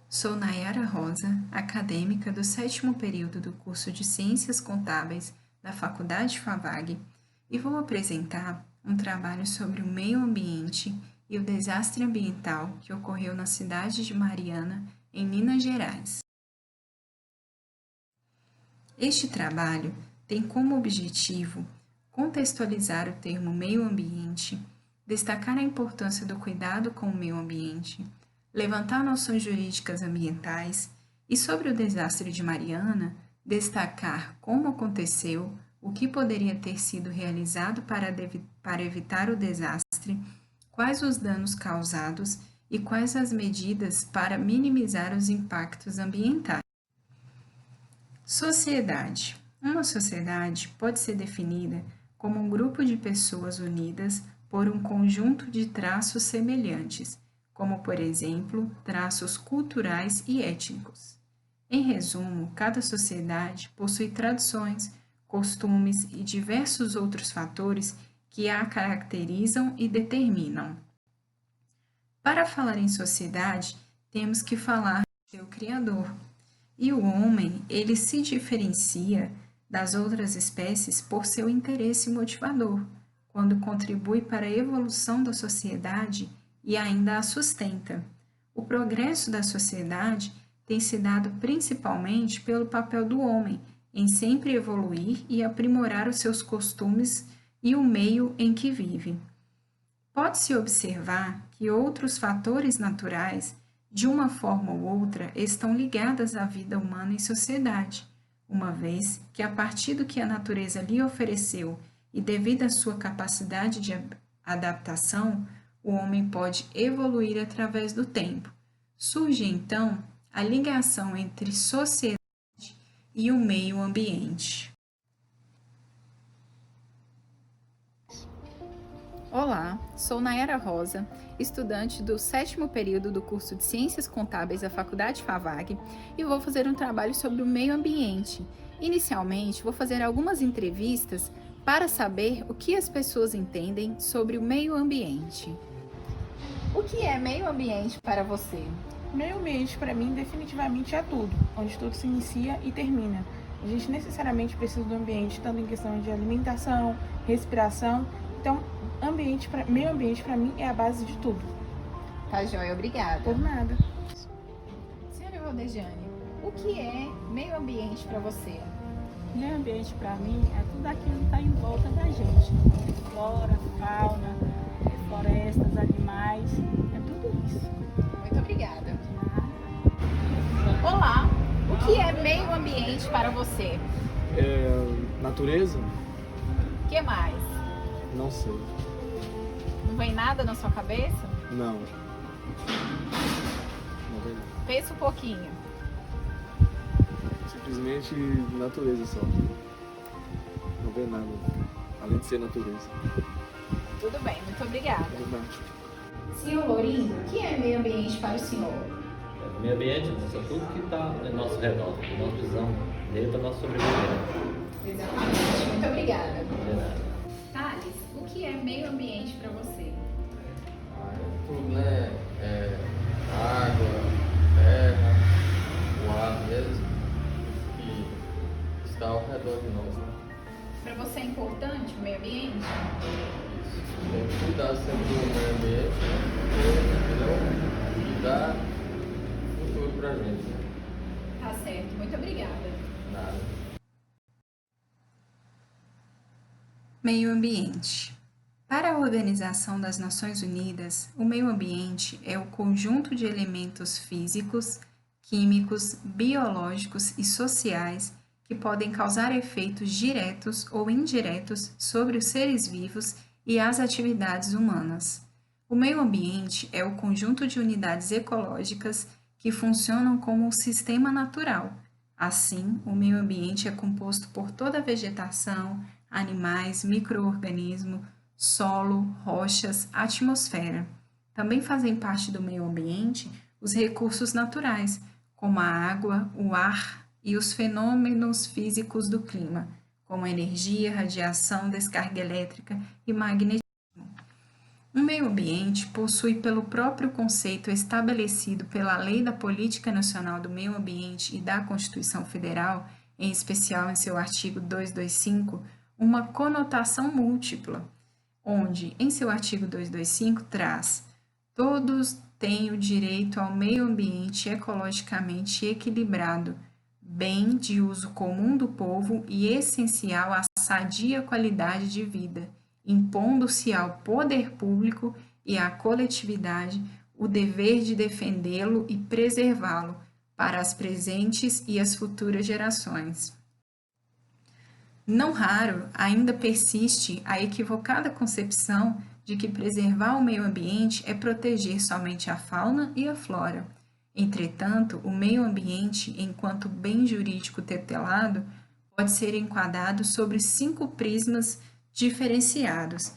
Sou Nayara Rosa, acadêmica do 7º período do curso de Ciências Contábeis da Faculdade FAVAG e vou apresentar um trabalho sobre o meio ambiente e o desastre ambiental que ocorreu na cidade de Mariana, em Minas Gerais. Este trabalho tem como objetivo contextualizar o termo meio ambiente, destacar a importância do cuidado com o meio ambiente, levantar noções jurídicas ambientais e, sobre o desastre de Mariana, destacar como aconteceu, o que poderia ter sido realizado para evitar o desastre, quais os danos causados e quais as medidas para minimizar os impactos ambientais. Sociedade. Uma sociedade pode ser definida como um grupo de pessoas unidas por um conjunto de traços semelhantes, como, por exemplo, traços culturais e étnicos. Em resumo, cada sociedade possui tradições, costumes e diversos outros fatores que a caracterizam e determinam. Para falar em sociedade, temos que falar de seu criador. E o homem, ele se diferencia das outras espécies por seu interesse motivador, quando contribui para a evolução da sociedade e ainda a sustenta. O progresso da sociedade tem se dado principalmente pelo papel do homem em sempre evoluir e aprimorar os seus costumes e o meio em que vive. Pode-se observar que outros fatores naturais, de uma forma ou outra, estão ligadas à vida humana em sociedade, uma vez que, a partir do que a natureza lhe ofereceu e devido à sua capacidade de adaptação, o homem pode evoluir através do tempo. Surge, então, a ligação entre sociedade e o meio ambiente. Olá, sou Nayara Rosa, estudante do 7º período do curso de Ciências Contábeis da Faculdade FAVAG e vou fazer um trabalho sobre o meio ambiente. Inicialmente, vou fazer algumas entrevistas para saber o que as pessoas entendem sobre o meio ambiente. O que é meio ambiente para você? Meio ambiente, para mim, definitivamente é tudo, onde tudo se inicia e termina. A gente necessariamente precisa do ambiente, tanto em questão de alimentação, respiração. Então, meio ambiente, para mim, é a base de tudo. Tá joia, obrigada. Por nada. Senhora Rodejane, o que é meio ambiente para você? Meio ambiente, para mim, é tudo aquilo que está em volta da gente. Flora, fauna, florestas, animais, é tudo isso. Muito obrigada. Olá, o que é meio ambiente para você? Natureza? O que mais? Não sei. Não vem nada na sua cabeça? Não. Não tem nada. Pensa um pouquinho. Simplesmente natureza só. Não vem nada. Além de ser natureza. Tudo bem, muito obrigada. Verdade. Senhor Lourinho, o que é meio ambiente para o senhor? O meio ambiente é tudo que está ao nosso redor, nós precisamos dele para nós sobreviver. Exatamente, muito obrigada. De nada. Thales, o que é meio ambiente para você? Tudo, né? Água, terra, o ar mesmo, que está ao redor de nós, né? Para você é importante o meio ambiente? Tem que cuidar sempre do meio ambiente, entendeu? E dar futuro pra gente, né? Tá certo, muito obrigada. Nada. Meio ambiente. Para a Organização das Nações Unidas, o meio ambiente é o conjunto de elementos físicos, químicos, biológicos e sociais que podem causar efeitos diretos ou indiretos sobre os seres vivos e as atividades humanas. O meio ambiente é o conjunto de unidades ecológicas que funcionam como um sistema natural. Assim, o meio ambiente é composto por toda a vegetação, animais, micro-organismos, solo, rochas, atmosfera. Também fazem parte do meio ambiente os recursos naturais, como a água, o ar e os fenômenos físicos do clima, como energia, radiação, descarga elétrica e magnetismo. O meio ambiente possui, pelo próprio conceito estabelecido pela Lei da Política Nacional do Meio Ambiente e da Constituição Federal, em especial em seu artigo 225, uma conotação múltipla, onde, em seu artigo 225, traz: todos têm o direito ao meio ambiente ecologicamente equilibrado, bem de uso comum do povo e essencial à sadia qualidade de vida, impondo-se ao poder público e à coletividade o dever de defendê-lo e preservá-lo para as presentes e as futuras gerações. Não raro, ainda persiste a equivocada concepção de que preservar o meio ambiente é proteger somente a fauna e a flora. Entretanto, o meio ambiente, enquanto bem jurídico tutelado, pode ser enquadrado sobre 5 prismas diferenciados.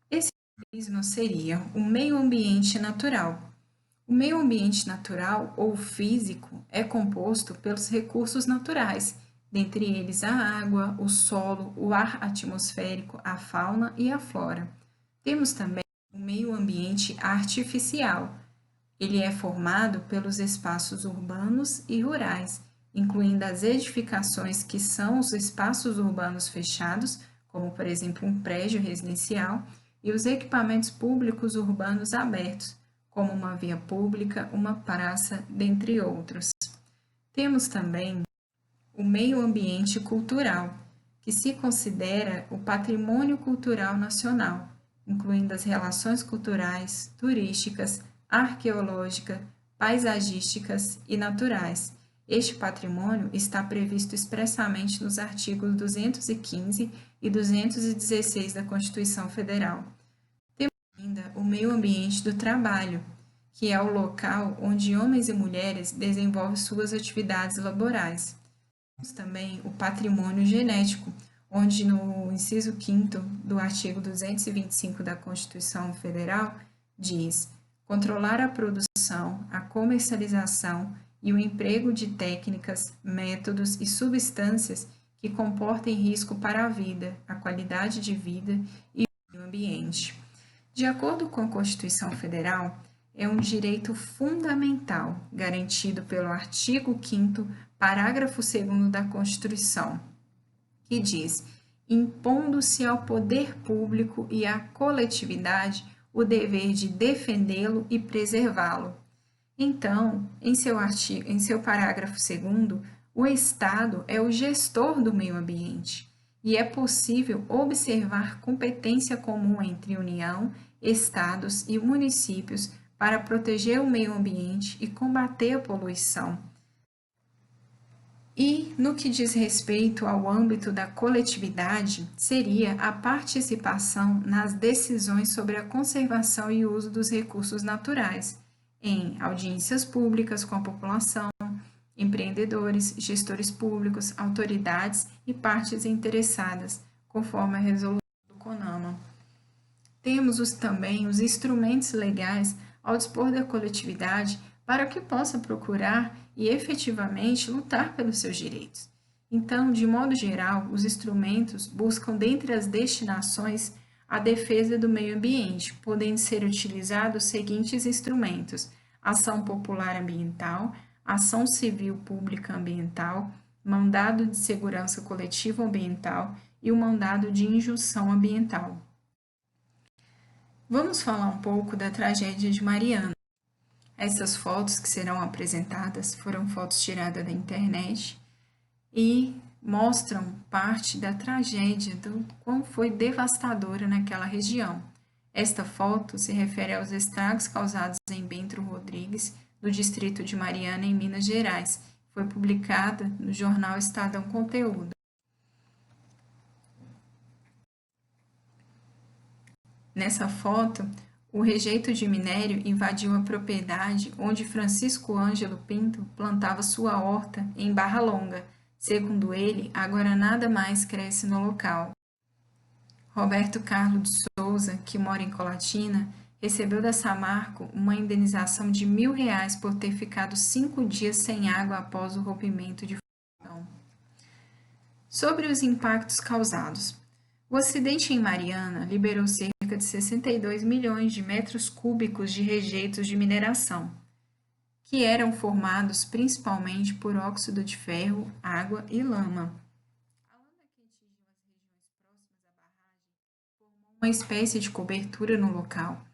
Esses prismas seriam o meio ambiente natural. O meio ambiente natural ou físico é composto pelos recursos naturais, dentre eles a água, o solo, o ar atmosférico, a fauna e a flora. Temos também o meio ambiente artificial. Ele é formado pelos espaços urbanos e rurais, incluindo as edificações que são os espaços urbanos fechados, como por exemplo um prédio residencial, e os equipamentos públicos urbanos abertos, como uma via pública, uma praça, dentre outros. Temos também o meio ambiente cultural, que se considera o patrimônio cultural nacional, incluindo as relações culturais, turísticas, arqueológicas, paisagísticas e naturais. Este patrimônio está previsto expressamente nos artigos 215 e 216 da Constituição Federal. Temos ainda o meio ambiente do trabalho, que é o local onde homens e mulheres desenvolvem suas atividades laborais. Temos também o patrimônio genético, onde no inciso 5º do artigo 225 da Constituição Federal diz: controlar a produção, a comercialização e o emprego de técnicas, métodos e substâncias que comportem risco para a vida, a qualidade de vida e o meio ambiente. De acordo com a Constituição Federal, é um direito fundamental garantido pelo artigo 5º, parágrafo 2º da Constituição, que diz: impondo-se ao poder público e à coletividade o dever de defendê-lo e preservá-lo. Então, em seu parágrafo 2º, o Estado é o gestor do meio ambiente e é possível observar competência comum entre União, Estados e municípios para proteger o meio ambiente e combater a poluição. E, no que diz respeito ao âmbito da coletividade, seria a participação nas decisões sobre a conservação e uso dos recursos naturais, em audiências públicas com a população, empreendedores, gestores públicos, autoridades e partes interessadas, conforme a resolução do CONAMA. Temos também os instrumentos legais ao dispor da coletividade para que possa procurar e efetivamente lutar pelos seus direitos. Então, de modo geral, os instrumentos buscam, dentre as destinações, a defesa do meio ambiente, podendo ser utilizados os seguintes instrumentos: ação popular ambiental, ação civil pública ambiental, mandado de segurança coletiva ambiental e o mandado de injunção ambiental. Vamos falar um pouco da tragédia de Mariana. Essas fotos que serão apresentadas foram fotos tiradas da internet e mostram parte da tragédia, do quão foi devastadora naquela região. Esta foto se refere aos estragos causados em Bento Rodrigues, do distrito de Mariana, em Minas Gerais. Foi publicada no jornal Estadão Conteúdo. Nessa foto, o rejeito de minério invadiu a propriedade onde Francisco Ângelo Pinto plantava sua horta em Barra Longa. Segundo ele, agora nada mais cresce no local. Roberto Carlos de Souza, que mora em Colatina, recebeu da Samarco uma indenização de R$1.000 por ter ficado 5 dias sem água após o rompimento de fogão. Sobre os impactos causados. O acidente em Mariana liberou cerca cerca de 62 milhões de metros cúbicos de rejeitos de mineração, que eram formados principalmente por óxido de ferro, água e lama. A lama que atingiu as regiões próximas à barragem formou uma espécie de cobertura no local.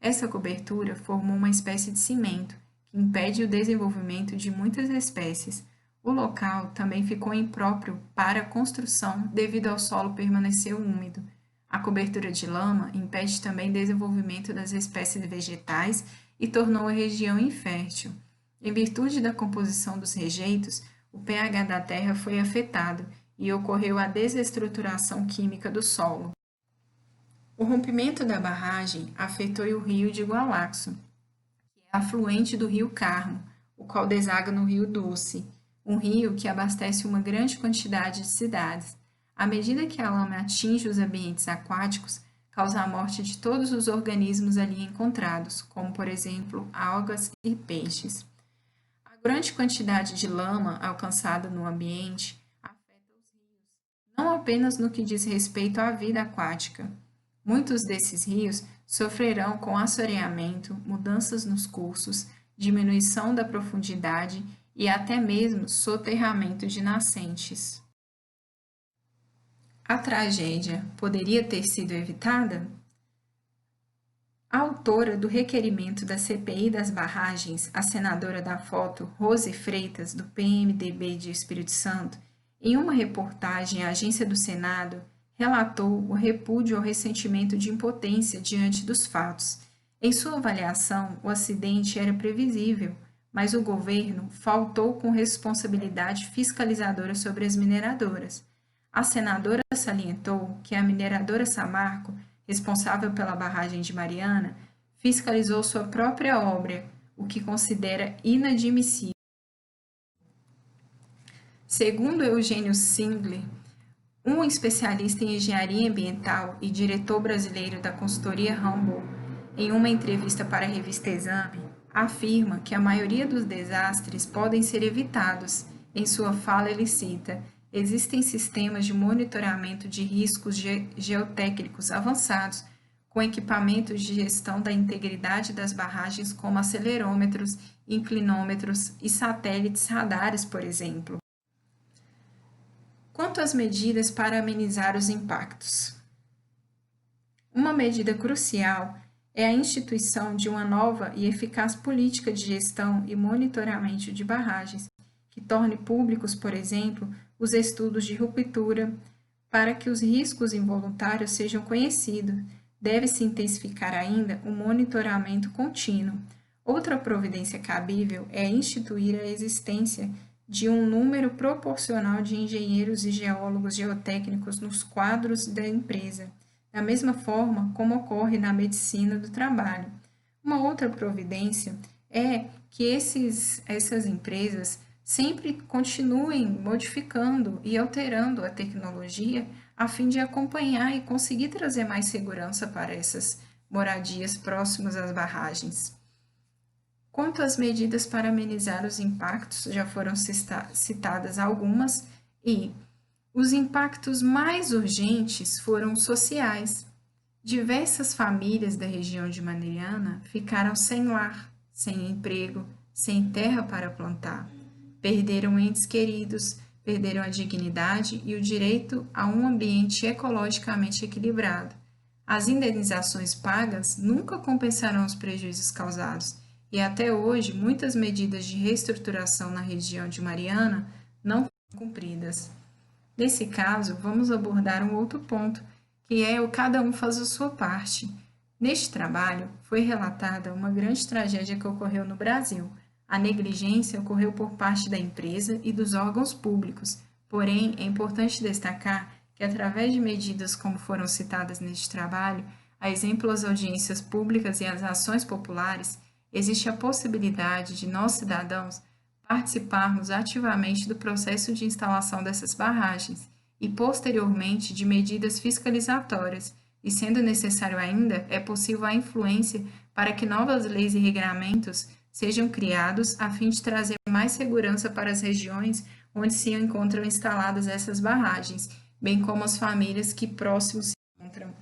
Essa cobertura formou uma espécie de cimento, que impede o desenvolvimento de muitas espécies. O local também ficou impróprio para a construção devido ao solo permanecer úmido. A cobertura de lama impede também o desenvolvimento das espécies vegetais e tornou a região infértil. Em virtude da composição dos rejeitos, o pH da terra foi afetado e ocorreu a desestruturação química do solo. O rompimento da barragem afetou o rio de Igualaço, que é afluente do rio Carmo, o qual deságua no rio Doce, um rio que abastece uma grande quantidade de cidades. À medida que a lama atinge os ambientes aquáticos, causa a morte de todos os organismos ali encontrados, como, por exemplo, algas e peixes. A grande quantidade de lama alcançada no ambiente afeta os rios, não apenas no que diz respeito à vida aquática. Muitos desses rios sofrerão com assoreamento, mudanças nos cursos, diminuição da profundidade e até mesmo soterramento de nascentes. A tragédia poderia ter sido evitada? A autora do requerimento da CPI das barragens, a senadora da foto Rose Freitas, do PMDB de Espírito Santo, em uma reportagem à Agência do Senado, relatou o repúdio ao ressentimento de impotência diante dos fatos. Em sua avaliação, o acidente era previsível, mas o governo faltou com responsabilidade fiscalizadora sobre as mineradoras. A senadora salientou que a mineradora Samarco, responsável pela barragem de Mariana, fiscalizou sua própria obra, o que considera inadmissível. Segundo Eugênio Singler, um especialista em engenharia ambiental e diretor brasileiro da consultoria Rambo, em uma entrevista para a revista Exame, afirma que a maioria dos desastres podem ser evitados. Em sua fala, ele cita: existem sistemas de monitoramento de riscos geotécnicos avançados, com equipamentos de gestão da integridade das barragens, como acelerômetros, inclinômetros e satélites radares, por exemplo. Quanto às medidas para amenizar os impactos. Uma medida crucial é a instituição de uma nova e eficaz política de gestão e monitoramento de barragens, que torne públicos, por exemplo, os estudos de ruptura, para que os riscos involuntários sejam conhecidos. Deve-se intensificar ainda o monitoramento contínuo. Outra providência cabível é instituir a existência de um número proporcional de engenheiros e geólogos geotécnicos nos quadros da empresa, da mesma forma como ocorre na medicina do trabalho. Uma outra providência é que essas empresas sempre continuem modificando e alterando a tecnologia a fim de acompanhar e conseguir trazer mais segurança para essas moradias próximas às barragens. Quanto às medidas para amenizar os impactos, já foram citadas algumas, e os impactos mais urgentes foram sociais. Diversas famílias da região de Mariana ficaram sem lar, sem emprego, sem terra para plantar. Perderam entes queridos, perderam a dignidade e o direito a um ambiente ecologicamente equilibrado. As indenizações pagas nunca compensarão os prejuízos causados, e até hoje muitas medidas de reestruturação na região de Mariana não foram cumpridas. Nesse caso, vamos abordar um outro ponto, que é o cada um faz a sua parte. Neste trabalho, foi relatada uma grande tragédia que ocorreu no Brasil. A negligência ocorreu por parte da empresa e dos órgãos públicos, porém, é importante destacar que, através de medidas como foram citadas neste trabalho, a exemplo das audiências públicas e as ações populares, existe a possibilidade de nós, cidadãos, participarmos ativamente do processo de instalação dessas barragens e, posteriormente, de medidas fiscalizatórias, e, sendo necessário ainda, é possível a influência para que novas leis e regramentos sejam criados a fim de trazer mais segurança para as regiões onde se encontram instaladas essas barragens, bem como as famílias que próximos se encontram.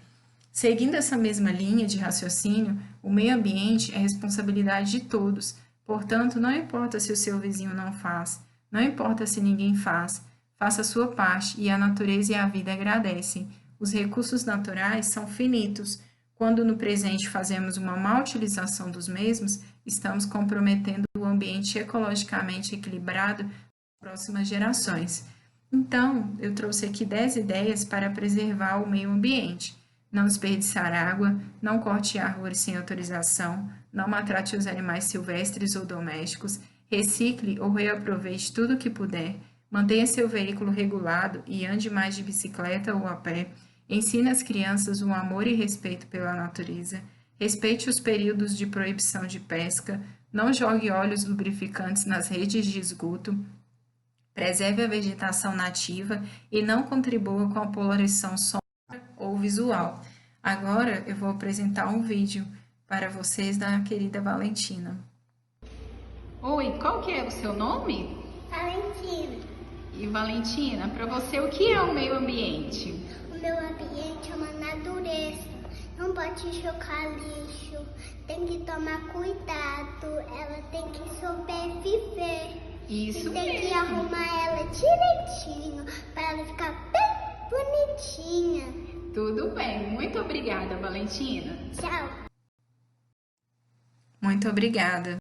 Seguindo essa mesma linha de raciocínio, o meio ambiente é responsabilidade de todos, portanto, não importa se o seu vizinho não faz, não importa se ninguém faz, faça a sua parte e a natureza e a vida agradecem. Os recursos naturais são finitos. Quando no presente fazemos uma má utilização dos mesmos, estamos comprometendo o ambiente ecologicamente equilibrado das próximas gerações. Então, eu trouxe aqui 10 ideias para preservar o meio ambiente. Não desperdiçar água, não corte árvores sem autorização, não maltrate os animais silvestres ou domésticos, recicle ou reaproveite tudo o que puder, mantenha seu veículo regulado e ande mais de bicicleta ou a pé, ensine às crianças o amor e respeito pela natureza, respeite os períodos de proibição de pesca, não jogue óleos lubrificantes nas redes de esgoto, preserve a vegetação nativa e não contribua com a poluição sonora ou visual. Agora eu vou apresentar um vídeo para vocês da querida Valentina. Oi, qual que é o seu nome? Valentina, E Valentina, para você o que é o meio ambiente? o meu ambiente é uma natureza. Não pode jogar lixo, tem que tomar cuidado, ela tem que sobreviver. Isso E tem que mesmo. arrumar ela direitinho para ela ficar bem bonitinha. Tudo bem, muito obrigada, Valentina. Tchau. Muito obrigada.